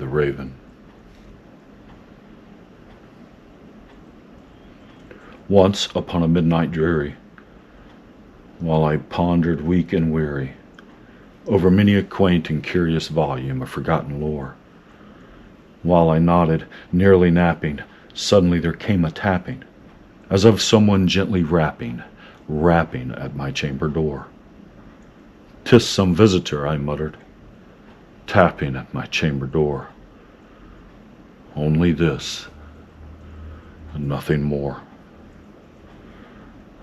the Raven. Once upon a midnight dreary, while I pondered weak and weary over many a quaint and curious volume of forgotten lore, while I nodded, nearly napping, suddenly there came a tapping, as of someone gently rapping at my chamber door. "'Tis some visitor," I muttered, tapping at my chamber door. Only this, and nothing more.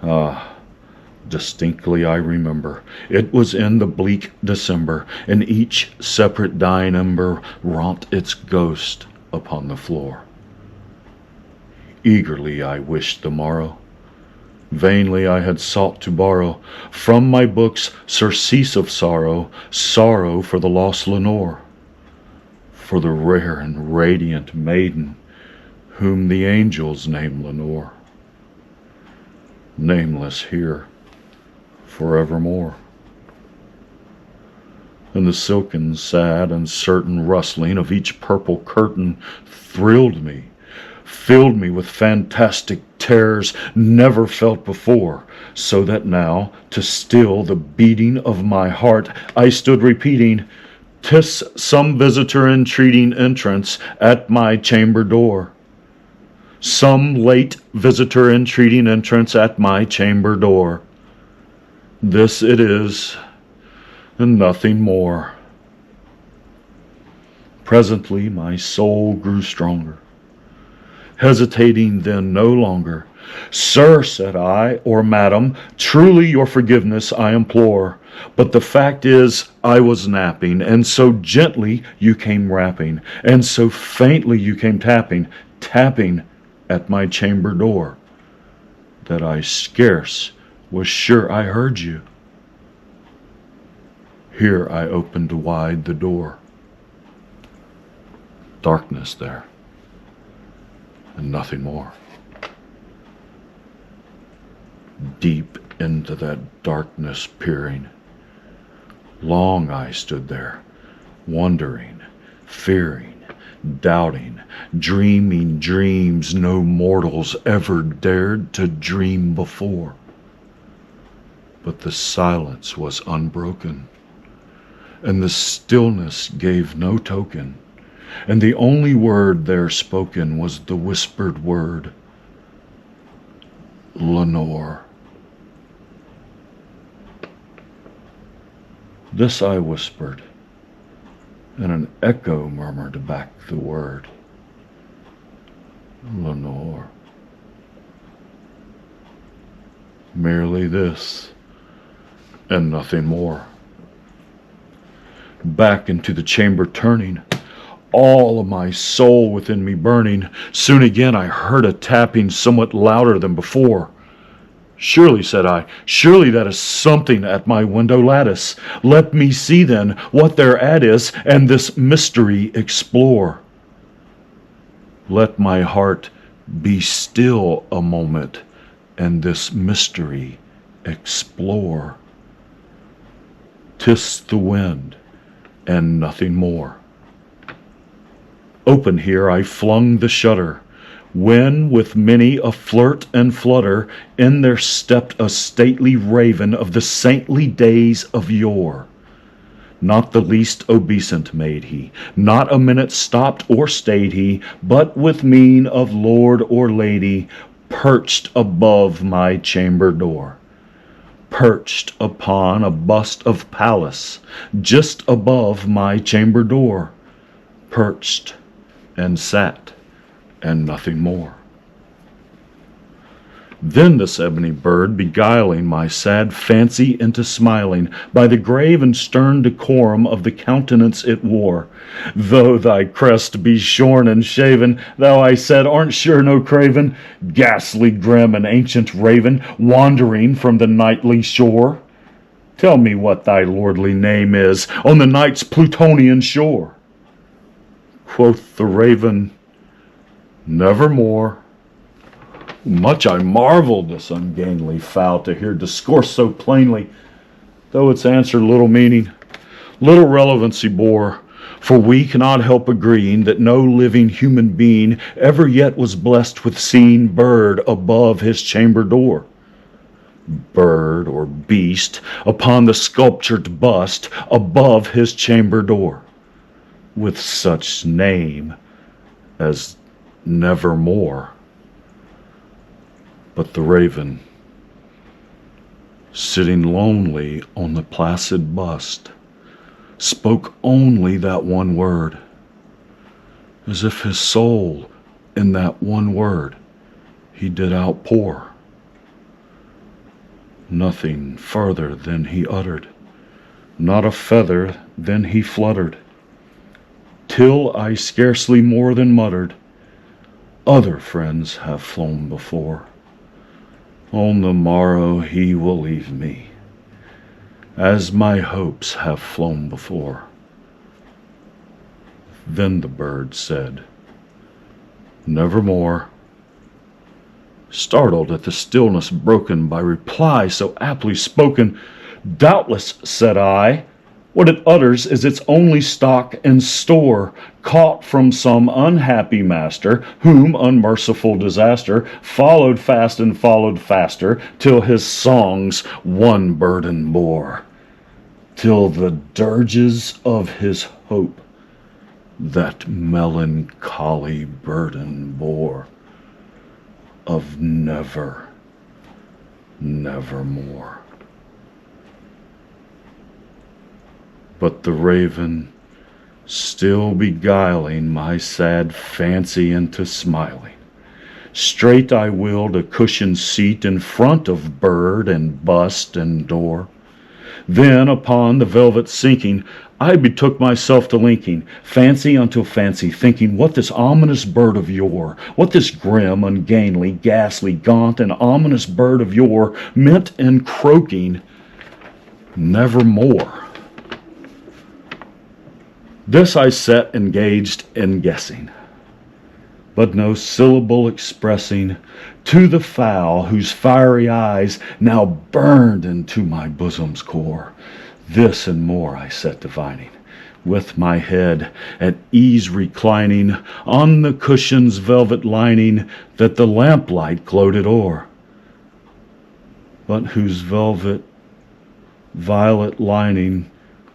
Ah, distinctly I remember, it was in the bleak December, and each separate dying ember wrought its ghost upon the floor. Eagerly I wished the morrow. Vainly I had sought to borrow from my books surcease of sorrow, sorrow for the lost Lenore, for the rare and radiant maiden whom the angels name Lenore, nameless here forevermore. And the silken, sad, and certain rustling of each purple curtain thrilled me, filled me with fantastic terrors never felt before, so that now, to still the beating of my heart, I stood repeating, "'Tis some visitor entreating entrance at my chamber door. Some late visitor entreating entrance at my chamber door. This it is, and nothing more." Presently my soul grew stronger, hesitating then no longer. "Sir," said I, "or madam, truly your forgiveness I implore. But the fact is I was napping, and so gently you came rapping, and so faintly you came tapping at my chamber door, that I scarce was sure I heard you." Here I opened wide the door. Darkness there, and nothing more. Deep into that darkness peering, long I stood there, wondering, fearing, doubting, dreaming dreams no mortals ever dared to dream before. But the silence was unbroken, and the stillness gave no token, and the only word there spoken was the whispered word, "Lenore." This I whispered, and an echo murmured back the word, "Lenore." Merely this, and nothing more. Back into the chamber turning, all of my soul within me burning, soon again I heard a tapping somewhat louder than before. "Surely," said I, "surely that is something at my window lattice. Let me see then what thereat is, and this mystery explore. Let my heart be still a moment, and this mystery explore. 'Tis the wind, and nothing more." Open here I flung the shutter, when with many a flirt and flutter in there stepped a stately raven of the saintly days of yore. Not the least obeisant made he, not a minute stopped or stayed he, but with mien of lord or lady perched above my chamber door, perched upon a bust of Pallas just above my chamber door, perched and sat, and nothing more. Then this ebony bird, beguiling my sad fancy into smiling, by the grave and stern decorum of the countenance it wore, "Though thy crest be shorn and shaven, thou," I said, "art sure no craven, ghastly, grim, and ancient raven, wandering from the nightly shore? Tell me what thy lordly name is on the night's Plutonian shore." Quoth the raven, "Nevermore." Much I marveled this ungainly fowl to hear discourse so plainly, though its answer little meaning, little relevancy bore. For we cannot help agreeing that no living human being ever yet was blessed with seeing bird above his chamber door. Bird or beast upon the sculptured bust above his chamber door, with such name as Nevermore. But the raven, sitting lonely on the placid bust, spoke only that one word, as if his soul in that one word he did outpour. Nothing further than he uttered, not a feather than he fluttered, till I scarcely more than muttered, other friends have flown before. On the morrow he will leave me, as my hopes have flown before. Then the bird said, Nevermore. Startled at the stillness broken by reply so aptly spoken, Doubtless, said I, what it utters is its only stock and store, caught from some unhappy master, whom unmerciful disaster followed fast and followed faster, till his songs one burden bore, till the dirges of his hope that melancholy burden bore of never, nevermore. But the raven, still beguiling my sad fancy into smiling, straight I willed a cushioned seat in front of bird and bust and door. Then upon the velvet sinking, I betook myself to linking fancy unto fancy, thinking what this ominous bird of yore, what this grim, ungainly, ghastly, gaunt, and ominous bird of yore meant in croaking nevermore. This I set engaged in guessing, but no syllable expressing to the fowl whose fiery eyes now burned into my bosom's core. This and more I set divining, with my head at ease reclining on the cushion's velvet lining that the lamplight gloated o'er, but whose velvet violet lining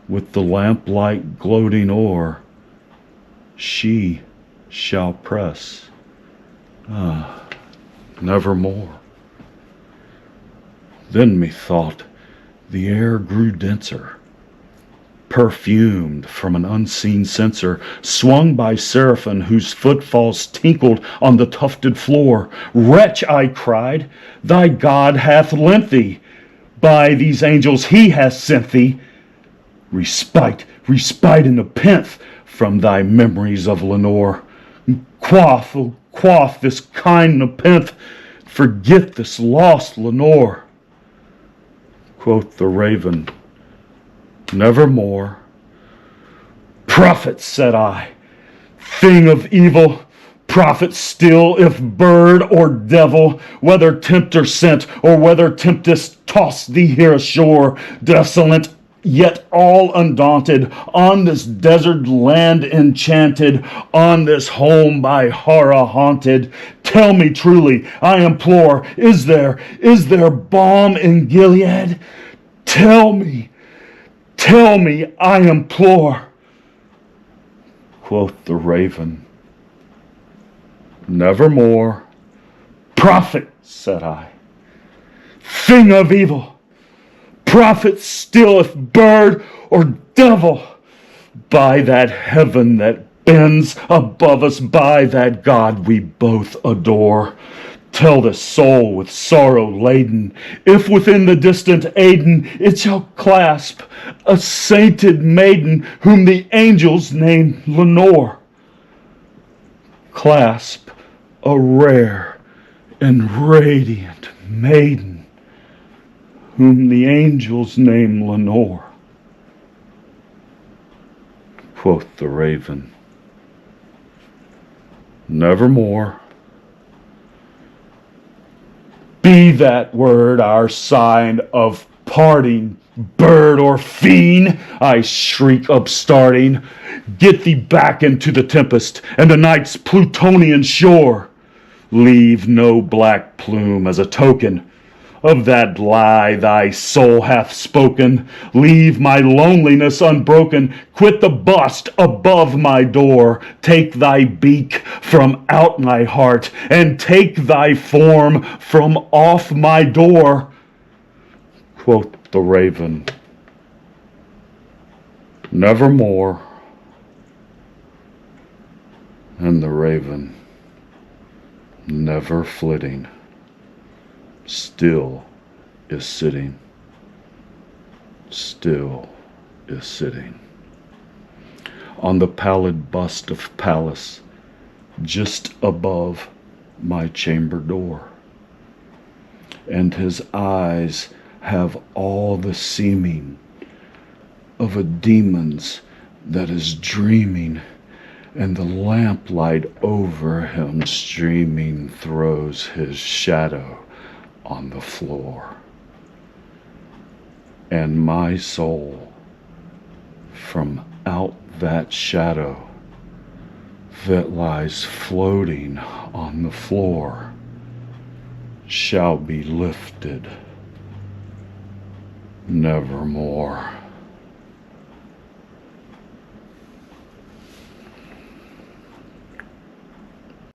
with the lamplight gloating o'er she shall press, nevermore. Then methought the air grew denser, perfumed from an unseen censer, swung by seraphim whose footfalls tinkled on the tufted floor. Wretch, I cried, thy God hath lent thee, by these angels he hath sent thee, respite, respite and a pence from thy memories of Lenore. Quaff, oh, quaff this kind nepenthe, forget this lost Lenore. Quoth the raven, nevermore. Prophet, said I, thing of evil, prophet still, if bird or devil, whether tempter sent or whether tempest tossed thee here ashore, desolate, yet all undaunted, on this desert land enchanted, on this home by horror haunted. Tell me truly, I implore, is there balm in Gilead? Tell me, I implore. Quoth the raven, nevermore. Prophet, said I, thing of evil, prophet still, if bird or devil, by that heaven that bends above us, by that God we both adore, tell this soul with sorrow laden, if within the distant Aidenn it shall clasp a sainted maiden whom the angels name Lenore. Clasp a rare and radiant maiden whom the angels name Lenore. Quoth the raven, nevermore. Be that word our sign of parting Bird or fiend, I shriek upstarting, get thee back into the tempest and the night's Plutonian shore. Leave no black plume as a token of that lie thy soul hath spoken. Leave my loneliness unbroken. Quit the bust above my door. Take thy beak from out my heart, and take thy form from off my door. Quoth the raven, nevermore. And the raven, never flitting, still is sitting, still is sitting on the pallid bust of Pallas, just above my chamber door. And his eyes have all the seeming of a demon's that is dreaming, and the lamplight over him streaming throws his shadow on the floor. And my soul, from out that shadow that lies floating on the floor, shall be lifted nevermore.